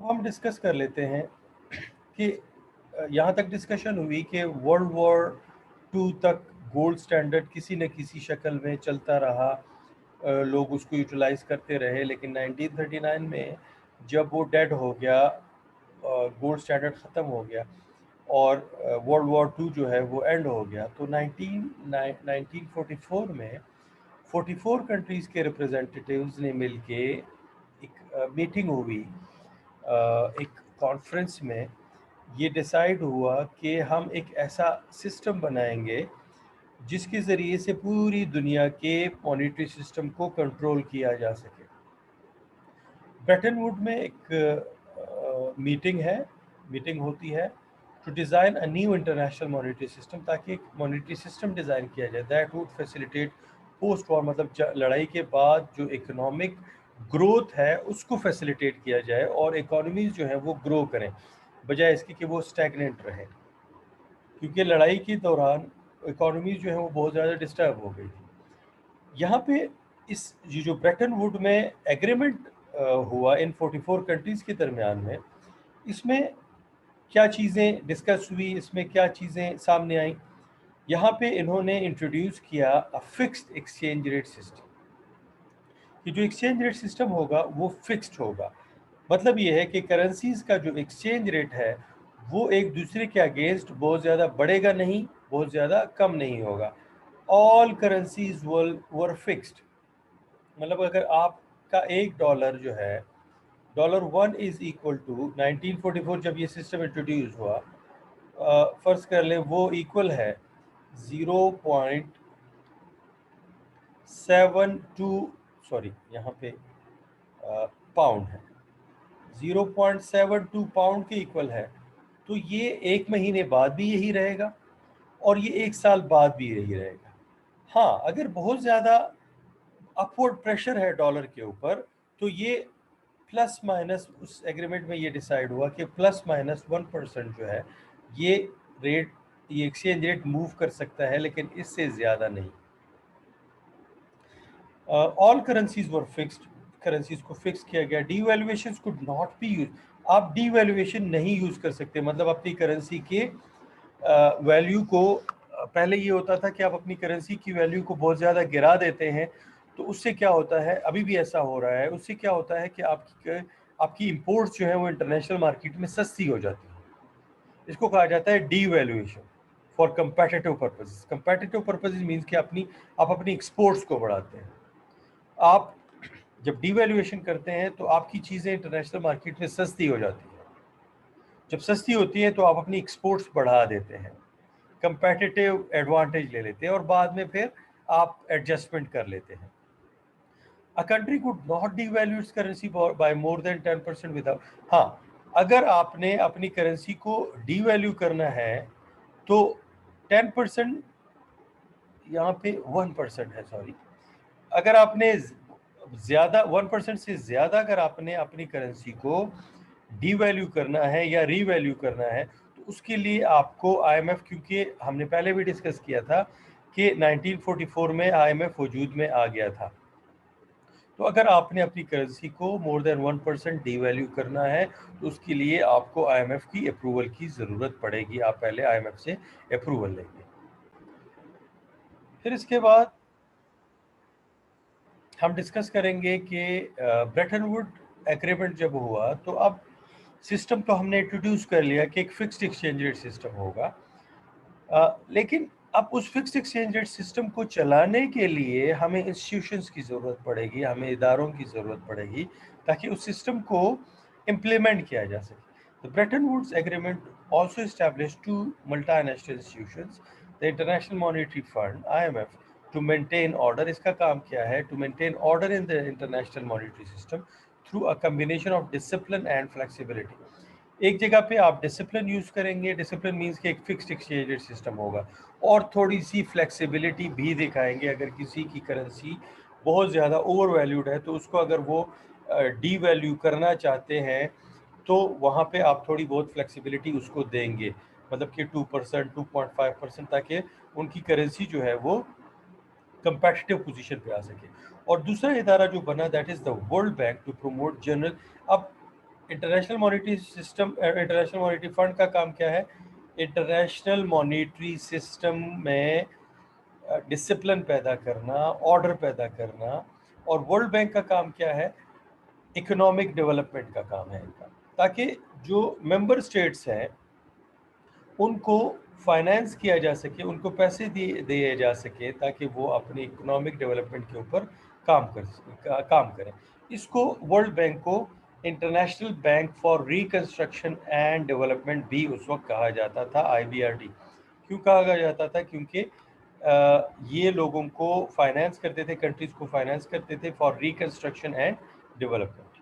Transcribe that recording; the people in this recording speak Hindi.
अब हम डिस्कस कर लेते हैं कि यहाँ तक डिस्कशन हुई कि वर्ल्ड वॉर टू तक गोल्ड स्टैंडर्ड किसी न किसी शक्ल में चलता रहा। लोग उसको यूटिलाइज करते रहे, लेकिन 1939 में जब वो डेड हो गया, गोल्ड स्टैंडर्ड ख़त्म हो गया और वर्ल्ड वॉर टू जो है वो एंड हो गया। तो 1944 में 44 कंट्रीज़ के रिप्रेजेंटेटिव्स ने मिलके एक मीटिंग हुई, एक कॉन्फ्रेंस में ये डिसाइड हुआ कि हम एक ऐसा सिस्टम बनाएंगे जिसके ज़रिए से पूरी दुनिया के मॉनेटरी सिस्टम को कंट्रोल किया जा सके। ब्रेटन वुड में एक मीटिंग होती है to design a new international monetary system, ताकि एक मॉनेटरी सिस्टम डिज़ाइन किया जाए that would facilitate post war, मतलब लड़ाई के बाद जो इकोनॉमिक ग्रोथ है उसको फैसिलिटेट किया जाए और इकोनॉमीज जो है वो ग्रो करें बजाय इसके कि वो स्टैगनेंट रहे, क्योंकि लड़ाई के दौरान इकोनॉमी जो है वो बहुत ज़्यादा डिस्टर्ब हो गई थी। यहाँ पे ये जो ब्रेटन वुड में एग्रीमेंट हुआ इन 44 कंट्रीज़ के दरमियान में, इसमें क्या चीज़ें डिस्कस हुई, इसमें क्या चीज़ें सामने आई। यहाँ पे इन्होंने इंट्रोड्यूस किया a fixed exchange rate system. कि जो एक्सचेंज रेट सिस्टम होगा वो फिक्स्ड होगा, मतलब ये है कि करेंसीज का जो एक्सचेंज रेट है वो एक दूसरे के अगेंस्ट बहुत ज़्यादा बढ़ेगा नहीं, बहुत ज़्यादा कम नहीं होगा। ऑल करेंसीज वर फिक्स्ड, मतलब अगर आपका $1 जो है, $1 इज इक्वल टू 1944 जब ये सिस्टम इंट्रोड्यूस हुआ, फर्ज कर लें वो इक्वल है 0.72, सॉरी यहाँ पे पाउंड है, 0.72 पाउंड के इक्वल है। तो ये एक महीने बाद भी यही रहेगा और ये एक साल बाद भी यही रहेगा। हाँ, अगर बहुत ज़्यादा अपवर्ड प्रेशर है डॉलर के ऊपर तो ये प्लस माइनस, उस एग्रीमेंट में ये डिसाइड हुआ कि ±1% जो है ये रेट, ये एक्सचेंज रेट मूव कर सकता है, लेकिन इससे ज़्यादा नहीं। ऑल करेंसीज वर फिक्स्ड, करेंसीज को फिक्स किया गया। Devaluation could not be use, आप डीवैल्यूएशन नहीं यूज कर सकते, मतलब अपनी करेंसी के वैल्यू को, पहले ये होता था कि आप अपनी करेंसी की वैल्यू को बहुत ज़्यादा गिरा देते हैं, तो उससे क्या होता है, अभी भी ऐसा हो रहा है, उससे क्या होता है कि आपकी इंपोर्ट्स जो है वो इंटरनेशनल मार्केट में सस्ती हो जाती है। इसको कहा जाता है devaluation for competitive purposes. Competitive purposes means कि आप अपनी एक्सपोर्ट्स को बढ़ाते हैं। आप जब डीवैल्यूएशन करते हैं तो आपकी चीज़ें इंटरनेशनल मार्केट में सस्ती हो जाती है, जब सस्ती होती है तो आप अपनी एक्सपोर्ट्स बढ़ा देते हैं, कंपेटिटिव एडवांटेज ले लेते हैं और बाद में फिर आप एडजस्टमेंट कर लेते हैं। A country could not devalue its currency by more than 10% without, हाँ, अगर आपने अपनी करेंसी को डिवैल्यू करना है तो 10%, यहाँ पे 1% है, सॉरी, अगर आपने ज़्यादा 1% से ज़्यादा अगर आपने अपनी करेंसी को डीवैल्यू करना है या रीवैल्यू करना है तो उसके लिए आपको आईएमएफ, क्योंकि हमने पहले भी डिस्कस किया था कि 1944 में आईएमएफ वजूद में आ गया था, तो अगर आपने अपनी करेंसी को मोर देन 1% डीवैल्यू करना है तो उसके लिए आपको आईएमएफ की अप्रूवल की ज़रूरत पड़ेगी, आप पहले आईएमएफ से अप्रूवल लेंगे। फिर इसके बाद हम डिस्कस करेंगे कि ब्रेटन वुड एग्रीमेंट जब हुआ तो अब सिस्टम तो हमने इंट्रोड्यूस कर लिया कि एक फिक्स्ड एक्सचेंज रेट सिस्टम होगा, लेकिन अब उस फिक्स्ड एक्सचेंज रेट सिस्टम को चलाने के लिए हमें इंस्टीट्यूशंस की ज़रूरत पड़ेगी, हमें इदारों की ज़रूरत पड़ेगी ताकि उस सिस्टम को इम्प्लीमेंट किया जा सके। The Bretton Woods agreement also establish two multinational institutions, the international monetary Fund IMF to maintain order. इसका काम क्या है, to maintain order in the international monetary system through a combination of discipline and flexibility. एक जगह पे आप डिसिप्लिन यूज़ करेंगे, डिसिप्लिन मीन्स कि एक फिक्स्ड एक्सचेंज रेट सिस्टम होगा, और थोड़ी सी फ्लेक्सिबिलिटी भी दिखाएंगे। अगर किसी की करेंसी बहुत ज़्यादा ओवर वैल्यूड है तो उसको अगर वो डी वैल्यू करना चाहते हैं तो वहाँ पे आप थोड़ी बहुत फ्लेक्सिबिलिटी उसको देंगे, मतलब कि 2%, 2.5%, ताकि उनकी करेंसी जो है वो कंपेटिटिव पोजीशन पे आ सके। और दूसरा इदारा जो बना that is the World Bank to promote general. अब international monetary system, international monetary fund का काम क्या है? इंटरनेशनल मॉनेटरी सिस्टम में डिसिप्लिन पैदा करना, ऑर्डर पैदा करना। और वर्ल्ड बैंक का काम क्या है? इकोनॉमिक डेवलपमेंट का काम है इनका, ताकि जो मेंबर स्टेट्स हैं उनको फाइनेंस किया जा सके, उनको पैसे दिए जा सके, ताकि वो अपनी इकोनॉमिक डेवलपमेंट के ऊपर काम करें। इसको वर्ल्ड बैंक को international bank for reconstruction and development भी उस वक्त कहा जाता था, IBRD। क्यों कहा जाता था? क्योंकि ये लोगों को फाइनेंस करते थे, कंट्रीज को फाइनेंस करते थे फॉर रिकंस्ट्रक्शन एंड डेवलपमेंट।